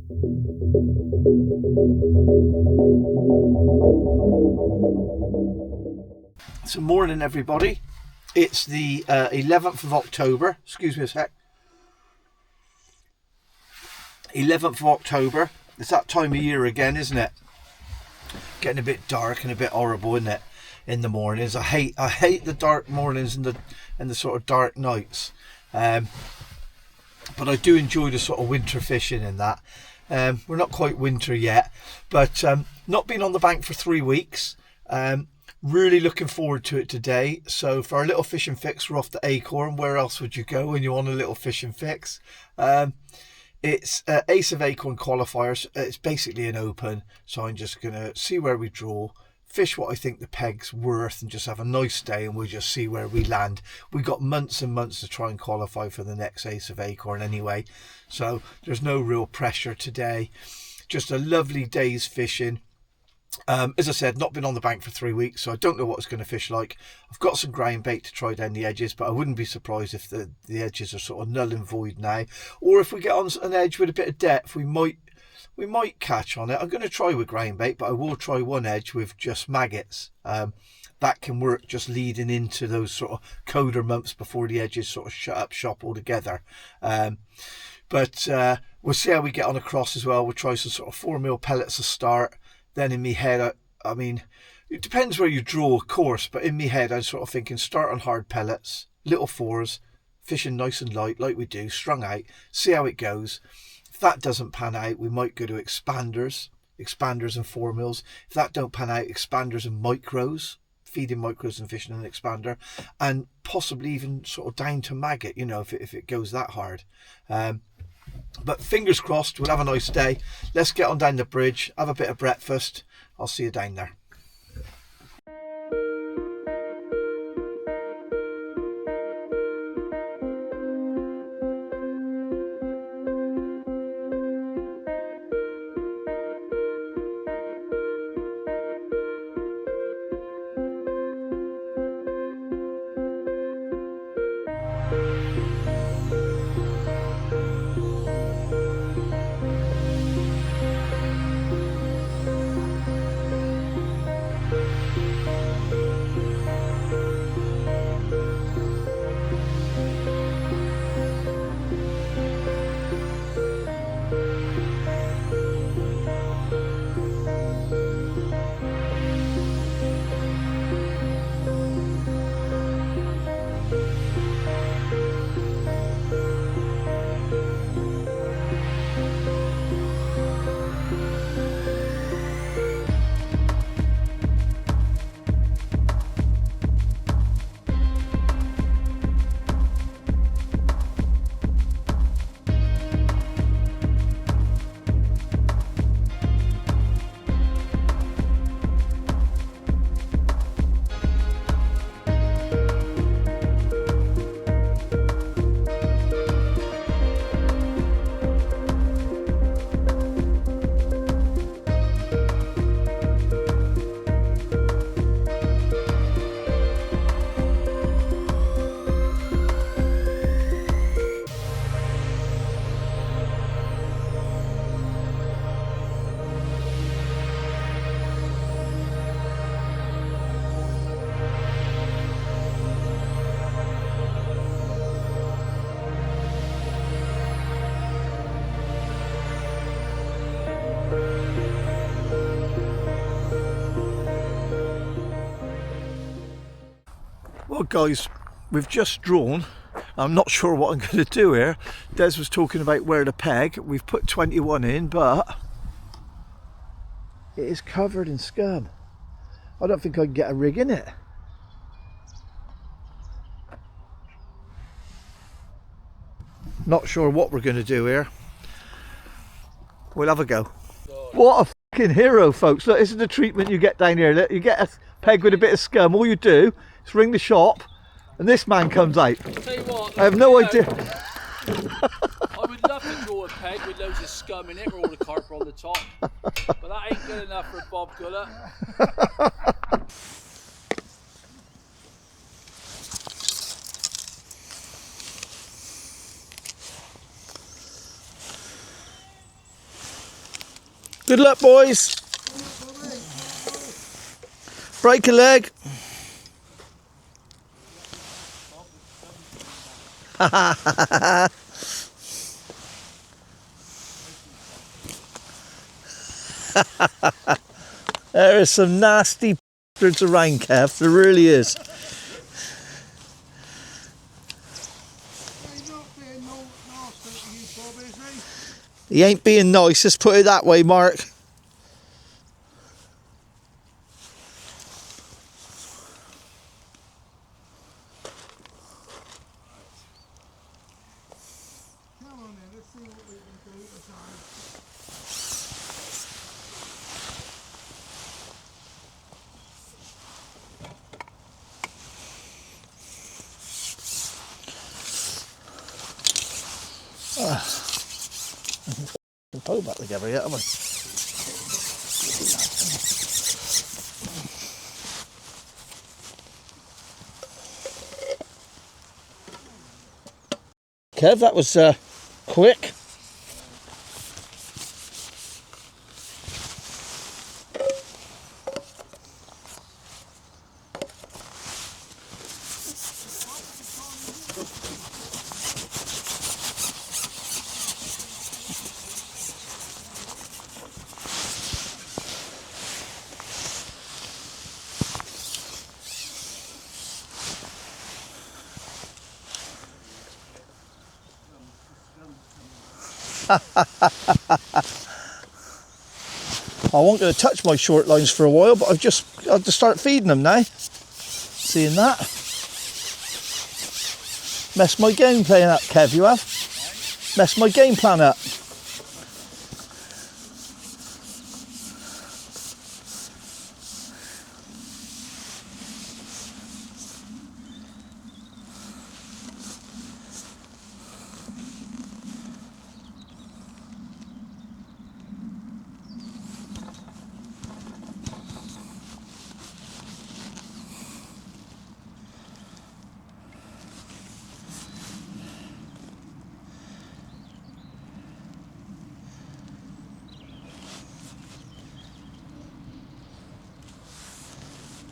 So morning everybody, it's the 11th of October, excuse me a sec, 11th of October, it's that time of year again, isn't it? Getting a bit dark and a bit horrible, isn't it, in the mornings. I hate the dark mornings and the sort of dark nights, but I do enjoy the sort of winter fishing and that. We're not quite winter yet, but not been on the bank for 3 weeks. Really looking forward to it today. So for our little fishing fix, we're off to Acorn. Where else would you go when you want a little fishing fix? It's Ace of Acorn qualifiers. It's basically an open, so I'm just going to see where we draw, fish what I think the peg's worth, and just have a nice day, and we'll just see where we land. We've got months and months to try and qualify for the next Ace of Acorn anyway, so there's no real pressure today. Just a lovely day's fishing. As I said, not been on the bank for 3 weeks, so I don't know what it's going to fish like. I've got some ground bait to try down the edges, but I wouldn't be surprised if the edges are sort of null and void now, or if we get on an edge with a bit of depth, we might catch on it. I'm going to try with ground bait, but I will try one edge with just maggots. That can work just leading into those sort of colder months before the edges sort of shut up shop altogether. But we'll see how we get on across as well. We'll try some sort of 4mm pellets to start. Then in my head, I mean, it depends where you draw, of course, but in my head, I'm sort of thinking start on hard pellets, little fours, fishing nice and light like we do, strung out, see how it goes. If that doesn't pan out, we might go to expanders and 4mm. If that don't pan out, expanders and micros, feeding micros and fishing an expander, and possibly even sort of down to maggot, you know, if it goes that hard. But fingers crossed, we'll have a nice day. Let's get on down the bridge, have a bit of breakfast. I'll see you down there. Well guys, we've just drawn. I'm not sure what I'm going to do here. Des was talking about where to peg. We've put 21 in, but it is covered in scum. I don't think I can get a rig in it. Not sure what we're going to do here. We'll have a go. What a fucking hero, folks. Look, this is the treatment you get down here. Look, you get a peg with a bit of scum. All you do is ring the shop and this man comes out. I'll tell you what, I have no idea. I would love to draw a peg with loads of scum in it, or all the carp on the top, but that ain't good enough for Bob Gullett. Good luck, boys. Break a leg. There is some nasty bastards around, Kev. There really is. He ain't being nice, let's put it that way, Mark. Come on then, let's see what we can do at the time. We'll pull back together yet, haven't we? Kev, that was quick. I wasn't going to touch my short lines for a while, but I've just had to start feeding them now. Seeing that. Messed my game plan up, Kev, you have? Messed my game plan up.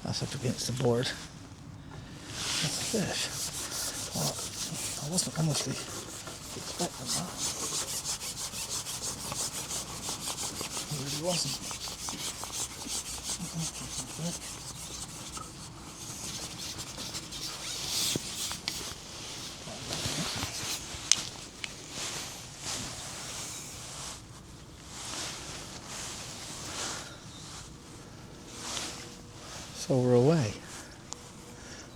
That's up against the board. That's a fish. Well, I wasn't honestly expecting that. I really wasn't. So we're away.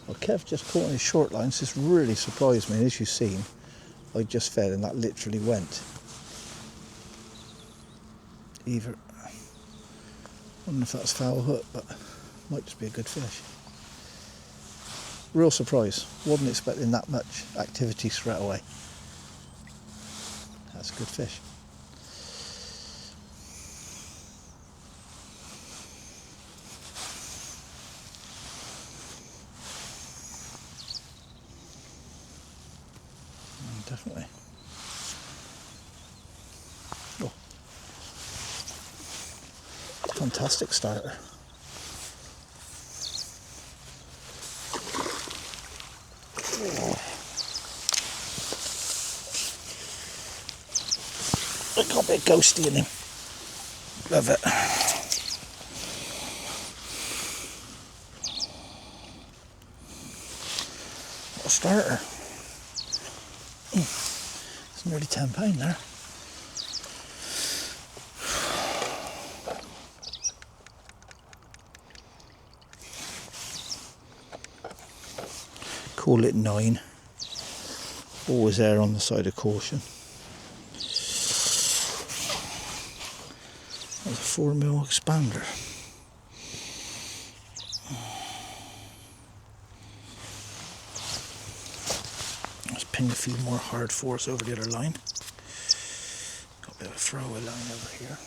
Well, Kev just caught on his short lines. This really surprised me, and as you've seen, I just fed and that literally went. Either, I don't know if that's foul hook, but might just be a good fish. Real surprise. Wasn't expecting that much activity straight away. That's a good fish. Definitely. Oh. Fantastic starter. Oh. I got a bit ghosty in him. Love it. What a starter. It's nearly £10 there. Call it 9. Always err on the side of caution. That's a 4mm expander. Let's ping a few more hard fours over the other line. Got a bit of a throwaway line over here.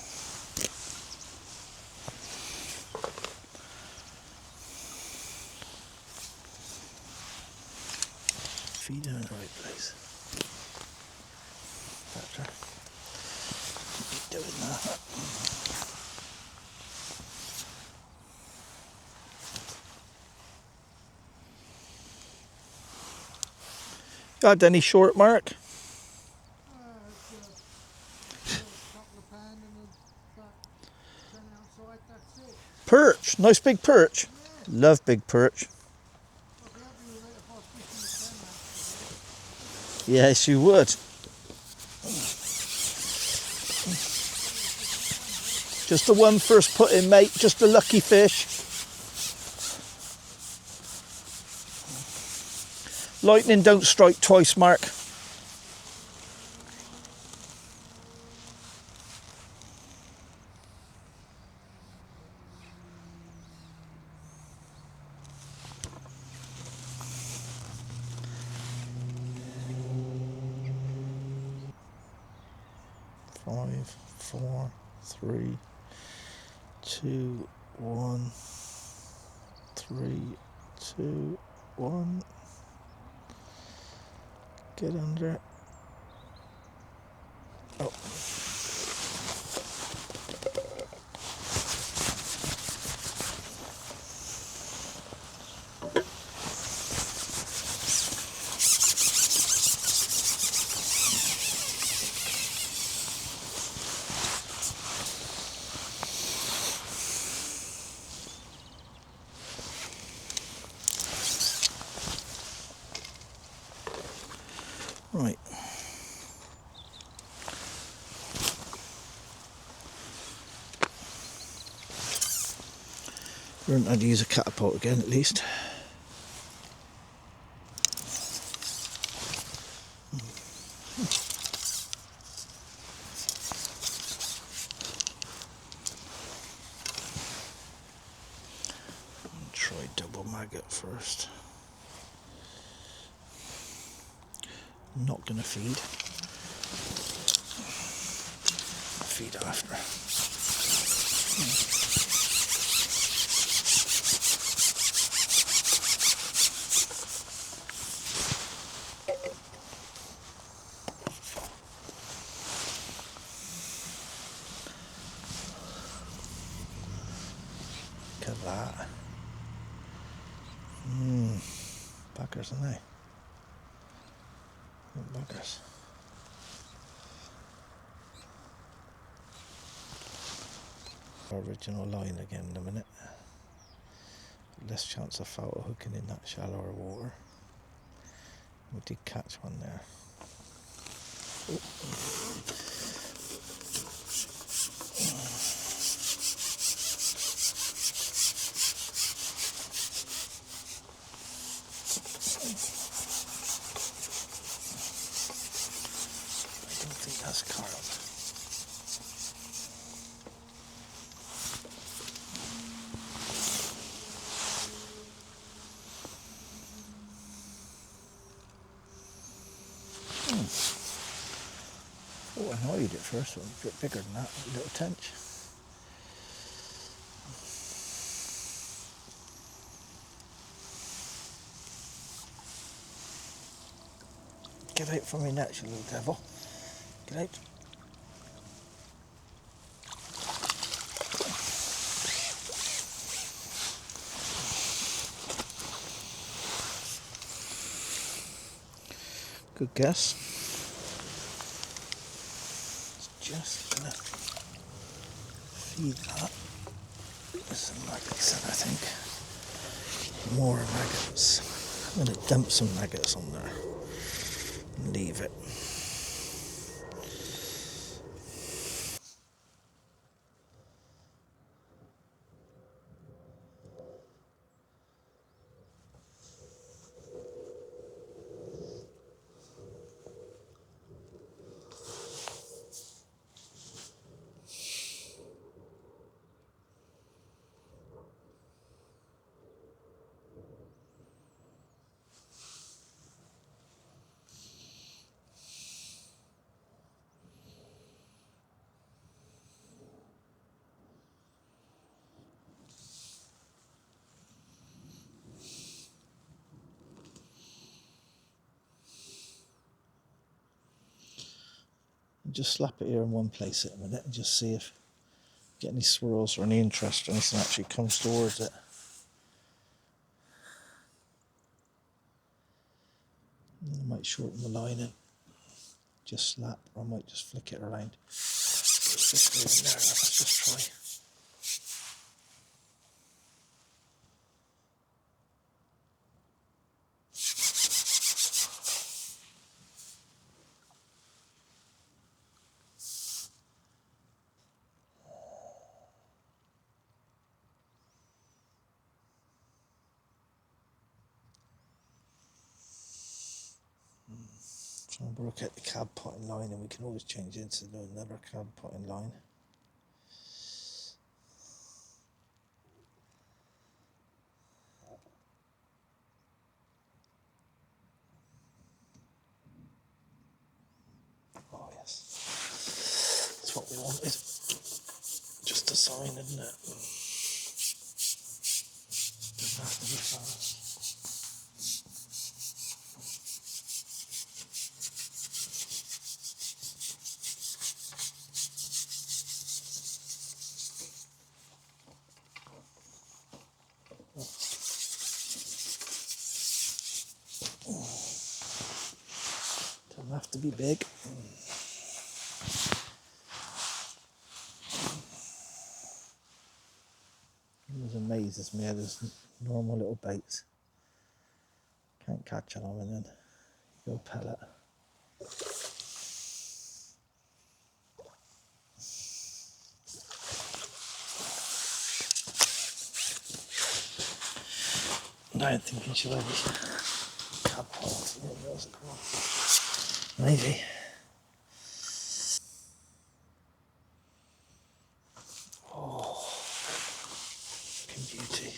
Feed them in the right place. Better. Keep doing that. Had any short, Mark? It's a couple of pound and about 10 outside, that's it. Perch, nice big perch. Yeah, Love big perch. I'd be happy with it if I was fishing with 10 today. Yes, you would. Just the one first put in, mate. Just a lucky fish. Lightning don't strike twice, Mark. Five, four, three, two, one, three, two, one. Get under it. Oh. Right. Learned how to use a catapult again, at least. Try double maggot first. Not gonna feed. Feed after. Look at that. Buggers, aren't they? Buggers. Original line again in a minute. Less chance of foul hooking in that shallower water. We did catch one there. I don't think that's carp. Oh, I know you did first one, a bit bigger than that, a little tench. Get out from your net, you little devil. Get out. Good guess. Just gonna feed that with some maggots in, I think. More maggots. I'm gonna dump some maggots on there and leave it. Just slap it here in one place at a minute and just see if get any swirls or any interest or anything actually comes towards it. I might shorten the line and just slap, or I might just flick it around. Let's just go in there. Let's just try. Try and work out the cab potting line, and we can always change it into another cab potting line. Oh yes, that's what we wanted. Just a sign, isn't it? Doesn't have to be fast. Doesn't have to be big. It always amazes me how there's normal little baits can't catch on them, and then you go pellet. Now I'm thinking, should I be cab pot? Maybe. Oh, fucking beauty.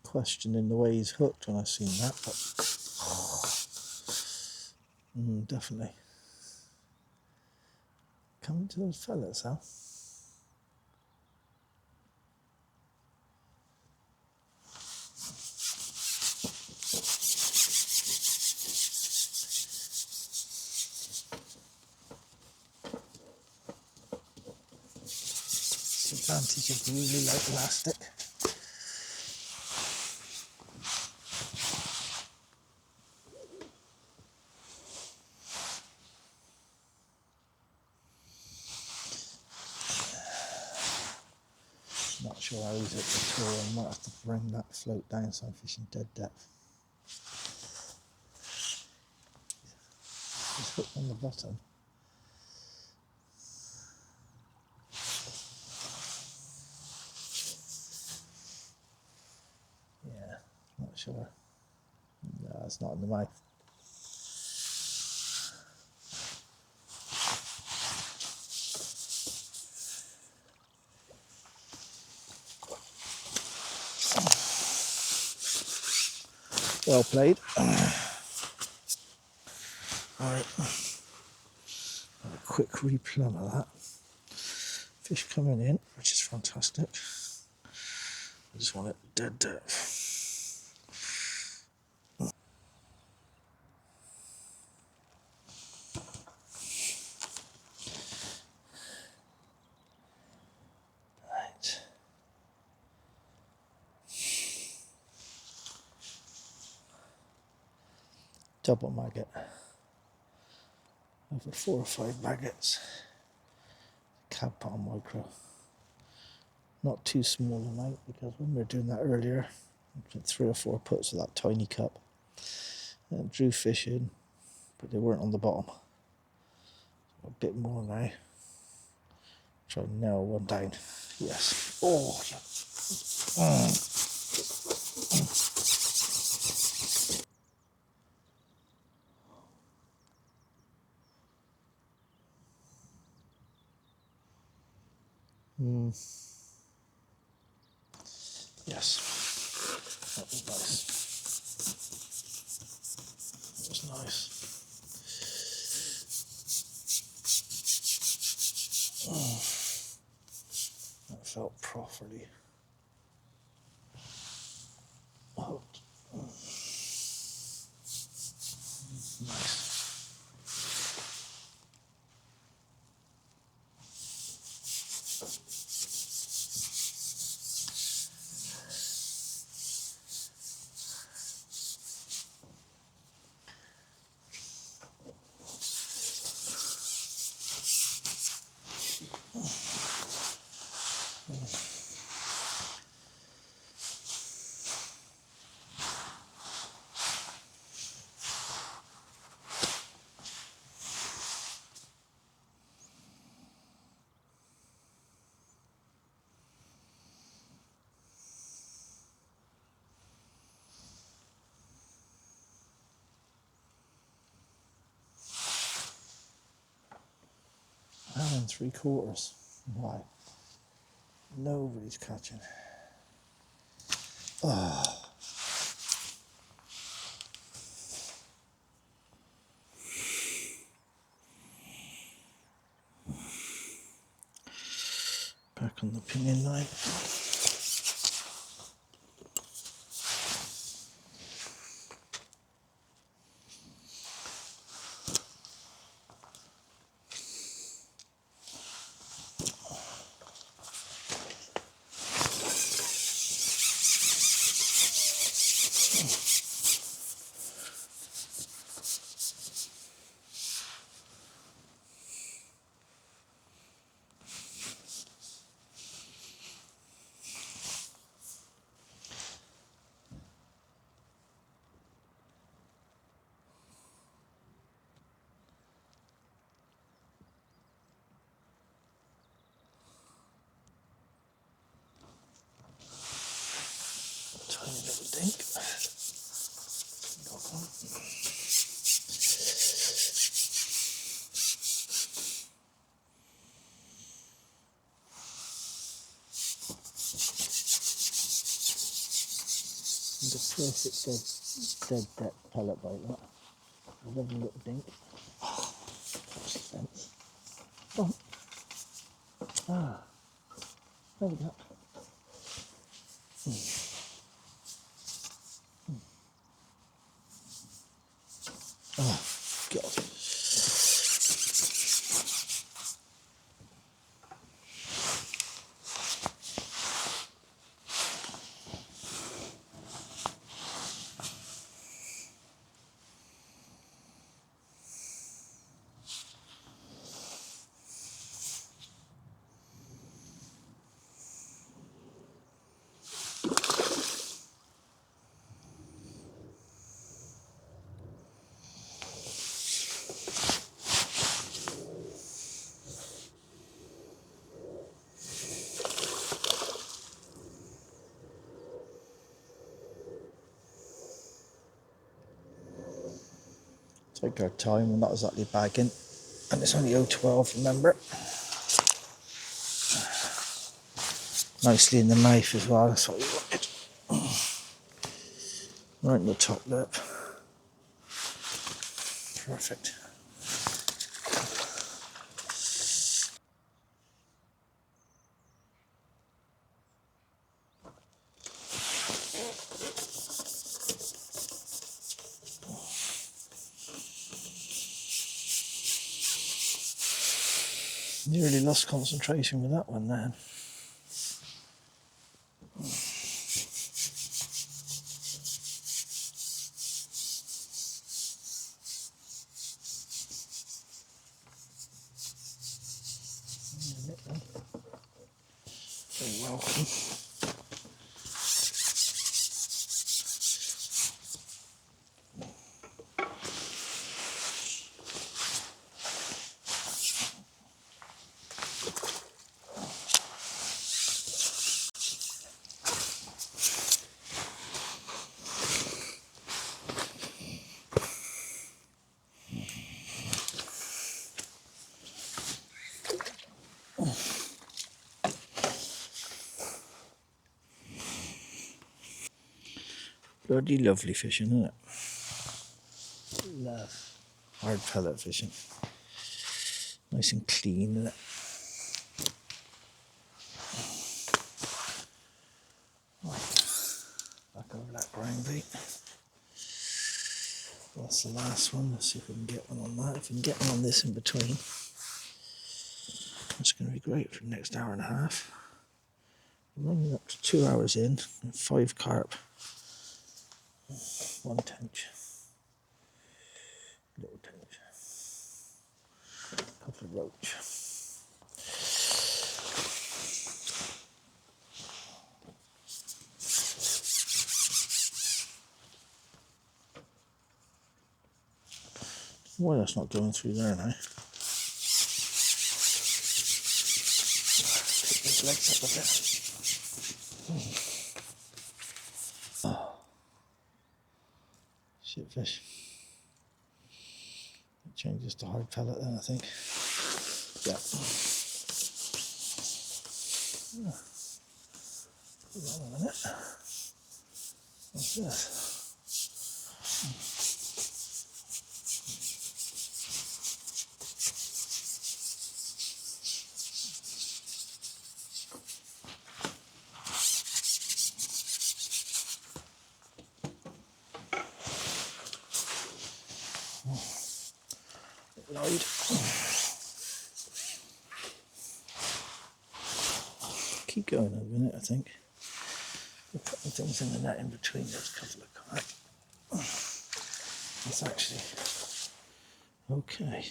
Questioning the way he's hooked when I seen that, but definitely coming to those fellets, huh? It's the advantage of really light elastic. Not sure how he's at the tour. I might have to bring that float down so I'm fishing dead depth. He's hooked on the bottom. Yeah, not sure. No, it's not in the mouth. Well played. Alright, a quick replumb of that. Fish coming in, which is fantastic. I just want it dead depth. Right. Double maggot. Over 4 or 5 maggots. Cab pot micro. Not too small amount, because when we were doing that earlier, I put 3 or 4 puts of that tiny cup and drew fish in, but they weren't on the bottom. A bit more now. Try and narrow one down. Yes. Oh, yeah. Yes. That was nice. It's nice. Oh, that felt properly. Oh, nice. And 3/4. Why? Nobody's catching. Oh. Back on the pinion line. Tiny little dink. Got one. And a perfect dead depth pellet like that. A lovely little dink. Sense. Come on. Ah, there we go. Oh, God. Take our time, we're not exactly bagging, and it's only 012, remember. Nicely in the knife as well, that's what we wanted. Right in the top lip. Perfect. Nearly lost concentration with that one then. You're welcome. Bloody lovely fishing, isn't it? Love hard pellet fishing. Nice and clean, isn't it? Back over that ground bait. That's the last one. Let's see if we can get one on that. If we can get one on this in between, that's going to be great for the next hour and a half. I'm running up to 2 hours in, and 5 carp, 1 tench, little tench, a couple of roach. Why that's not going through there now? Take those legs up a bit. Oh. Shit fish. It changes to hard pellet then, I think. Yeah. Hold on a minute. What's this? Lloyd. Keep going a minute, I think. We're putting things in the net in between those couple of carp. That's actually okay.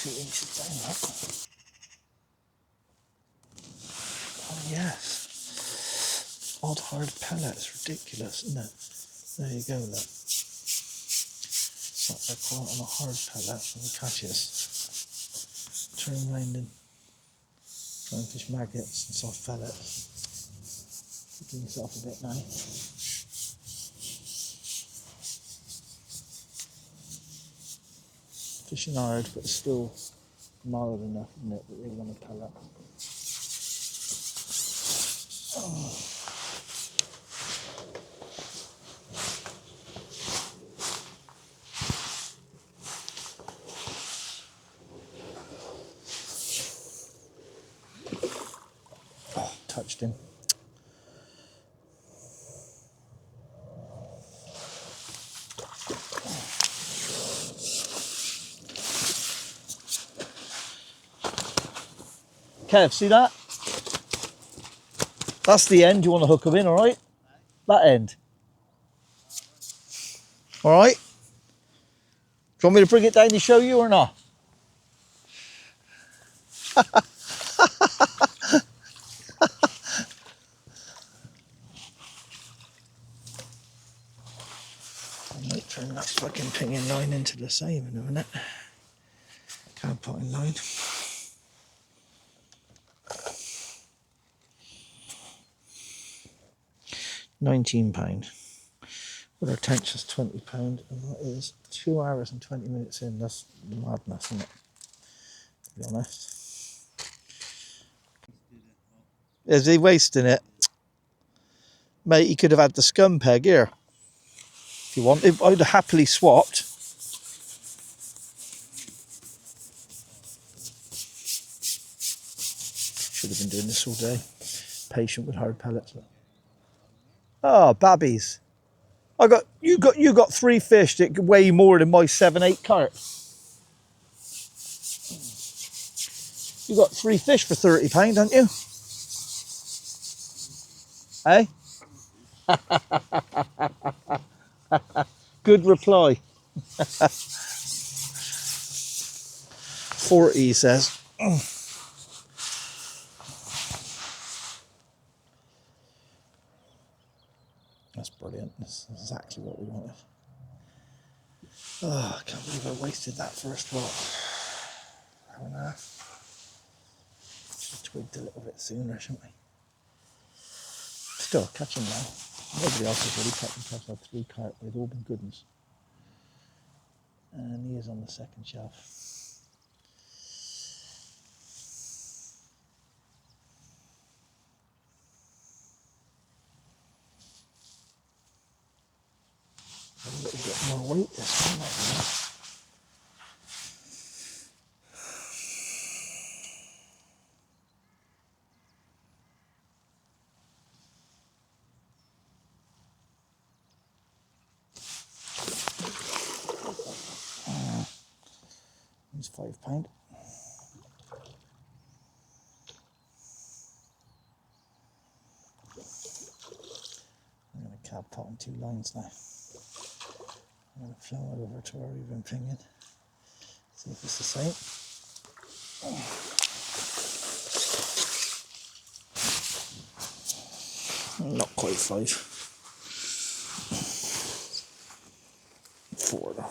Inches down that. Oh yes. Odd hard pellet. It's ridiculous, isn't it? There you go, look. What they're caught on a hard pellet and the catches. Turn round and try and fish maggots and soft pellets. Keeping yourself a bit now. Fishing hard, but still mild enough, isn't it, that they want to pellet. Oh. Oh, touched him. Kev, see that? That's the end. You want to hook them in, all right? That end. All right? Do you want me to bring it down to show you or not? I might turn that fucking pinging line into the same in a minute. Can't put in line. £19. With our tension's £20, and that is 2 hours and 20 minutes in. That's madness, isn't it? To be honest. Is he wasting it? Mate, he could have had the scum peg here. If you wanted, I'd have happily swapped. Should have been doing this all day. Patient with hard pellets. Oh, babbies. You got 3 fish that weigh more than my 7-8 cart. You got 3 fish for £30, don't you? Hey? Good reply. 40, he says. That's brilliant. That's exactly what we wanted. Oh, I can't believe I wasted that first lot. Hour and a half. Should have twigged a little bit sooner, shouldn't we? Still catching now. Nobody else has really caught them. I've had 3 carp. They've all been good ones. And he is on the second shelf. A little bit more weight this one, might be. He's £5. I'm going to cab pot in 2 lines now. I'm going to flow it over to our even pinion. See if it's the same. Not quite 5. 4 though.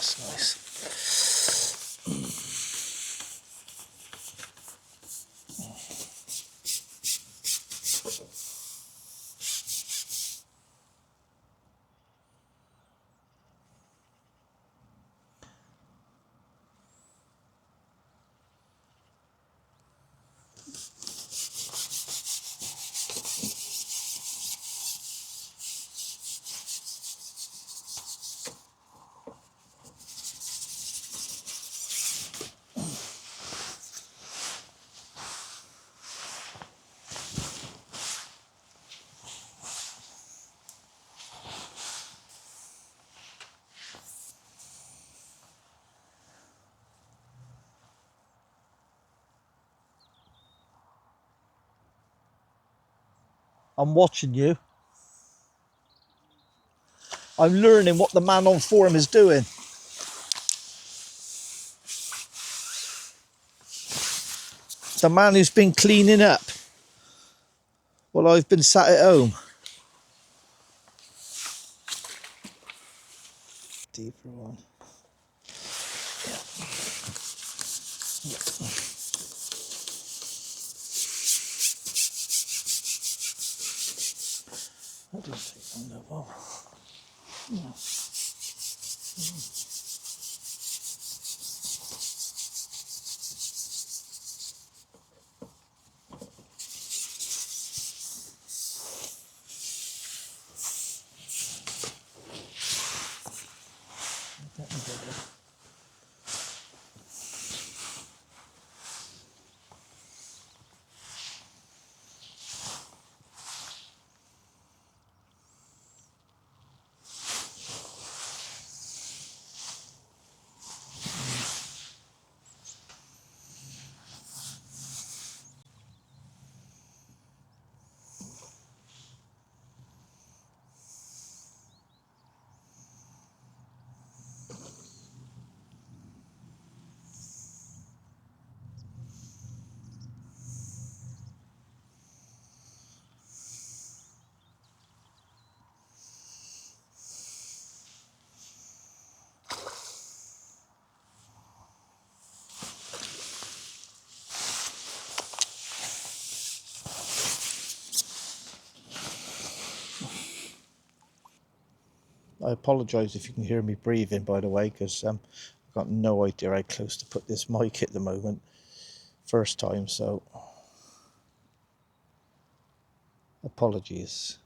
That's nice. I'm watching you. I'm learning what the man on forum is doing. The man who's been cleaning up while I've been sat at home. Deeper one. That didn't take long that well. I apologise if you can hear me breathing, by the way, because I've got no idea how close to put this mic at the moment. First time, so apologies.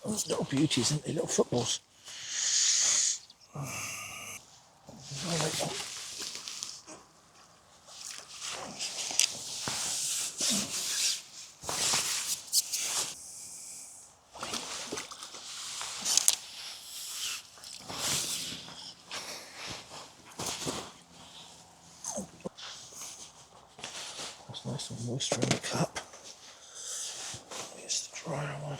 Those little beauties, aren't they? Little footballs. All right. That's nice and moisture in the cup. Here's the drier one.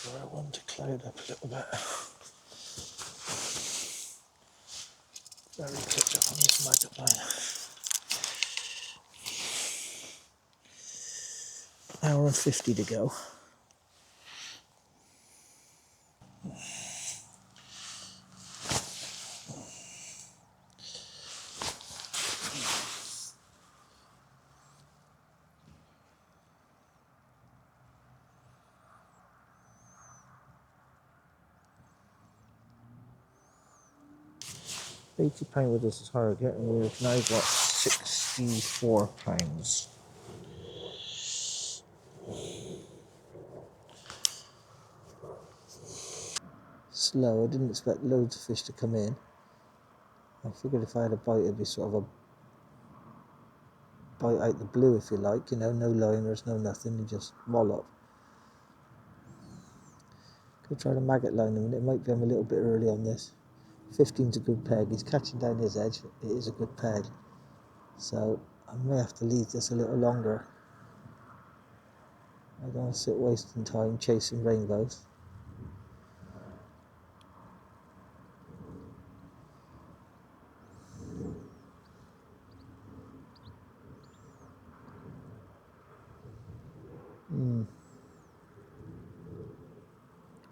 Drier one to cloud up a little bit. Very clipped up on this maggot line. Hour and 50 to go. £80 with this target, and we've now got £64. Slow, I didn't expect loads of fish to come in. I figured if I had a bite, it'd be sort of a bite out the blue, if you like, you know, no liners, no nothing, you just wallop. Could try to maggot line him, and it might be I'm a little bit early on this. 15's a good peg, he's catching down his edge, it is a good peg. So I may have to leave this a little longer. I don't want to sit wasting time chasing rainbows.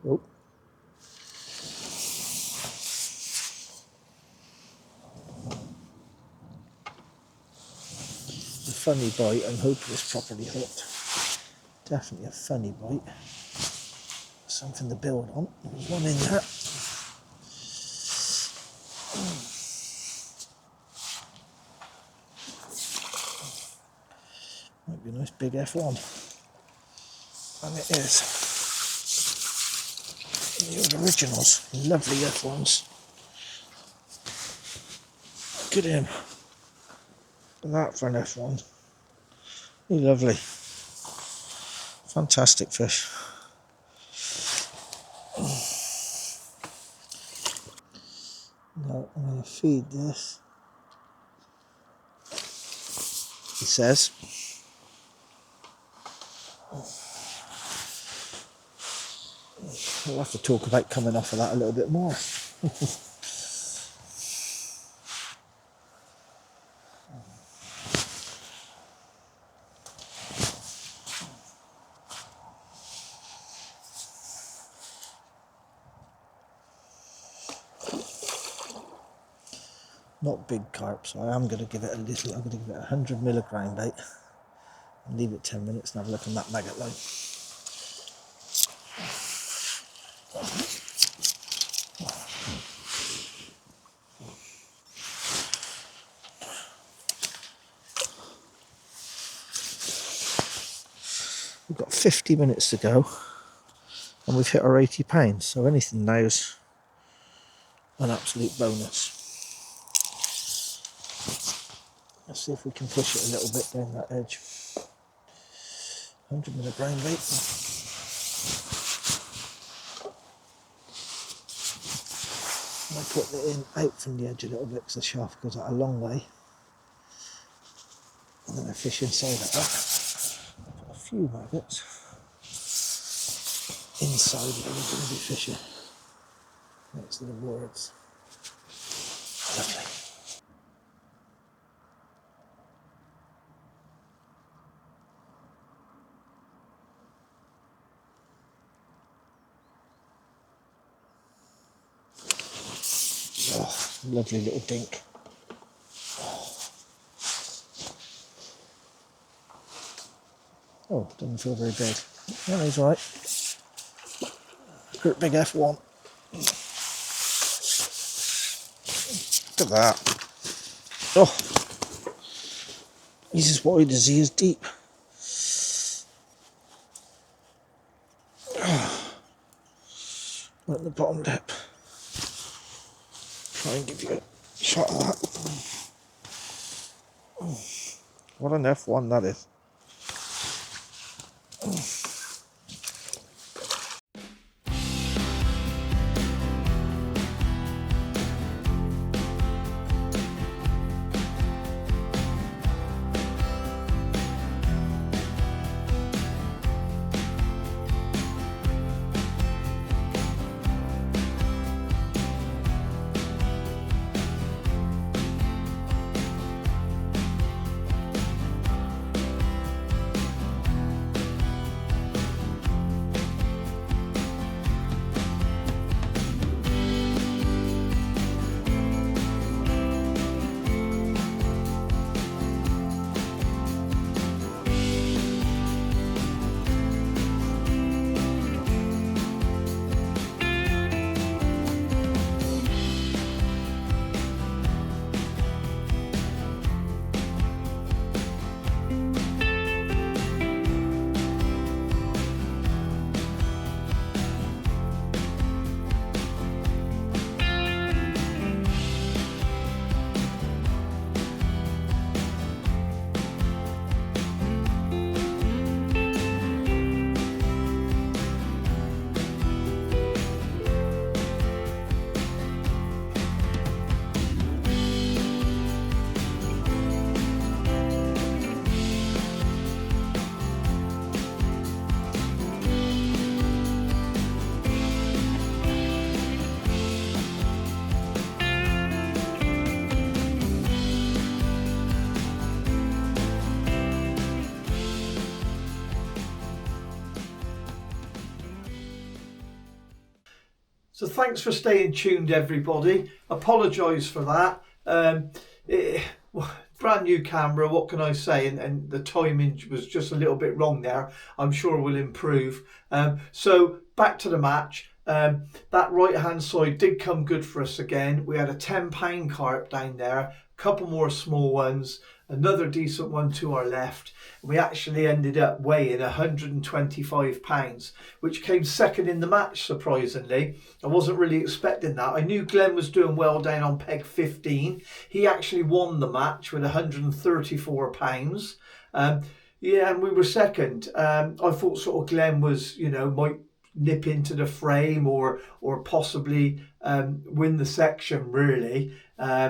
Oh. A funny bite, I'm hoping it's properly hooked. Definitely a funny bite. Something to build on. There's one in there. Might be a nice big F1. And it is. The old originals. Lovely F1s. Look at him. Look at that for an F1. Lovely. Fantastic fish. Now I'm going to feed this. He says. We'll have to talk about coming off of that a little bit more. Not big carp, so I am going to give it a little. I'm going to give it 100 milligram bait and leave it 10 minutes and have a look on that maggot line. We've got 50 minutes to go and we've hit our £80, so anything now is an absolute bonus. Let's see if we can push it a little bit down that edge. 100 milligram bait. I put it in out from the edge a little bit because the shaft goes out a long way. And then I fish inside of that. I put a few maggots inside where we're going to be fishing. Next to the words. Lovely. Oh, lovely little dink. Oh, doesn't feel very big. Yeah, he's alright. Hurt big F1. Look at that. Oh, he's as wide as he is deep. At the bottom lip. Try and give you a shot of that. Oh, what an F1 that is. So thanks for staying tuned, everybody. Apologise for that. Brand new camera, what can I say? And the timing was just a little bit wrong there. I'm sure we'll improve. So back to the match. That right hand side did come good for us again. We had a £10 carp down there, a couple more small ones, another decent one to our left. We actually ended up weighing £125, which came second in the match, surprisingly. I wasn't really expecting that. I knew Glenn was doing well down on peg 15. He actually won the match with £134. Yeah, and we were second. I thought sort of Glenn was, you know, might nip into the frame or possibly win the section, really.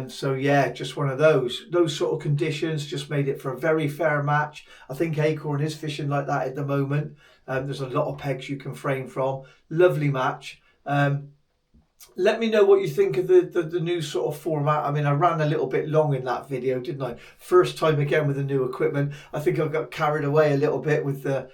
So yeah, just one of those sort of conditions just made it for a very fair match. I think Acorn is fishing like that at the moment. There's a lot of pegs you can frame from. Lovely match. Let me know what you think of the new sort of format. I mean, I ran a little bit long in that video, didn't I? First time again with the new equipment. I think I got carried away a little bit with the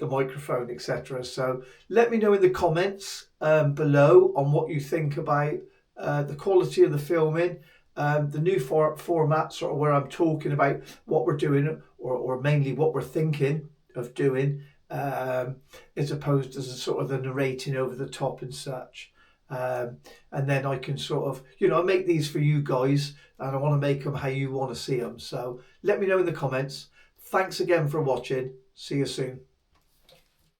microphone, etc. So let me know in the comments below on what you think about the quality of the filming, the new format, sort of where I'm talking about what we're doing, or mainly what we're thinking of doing, as opposed to sort of the narrating over the top and such. And then I can sort of, you know, I make these for you guys, and I want to make them how you want to see them. So let me know in the comments. Thanks again for watching. See you soon.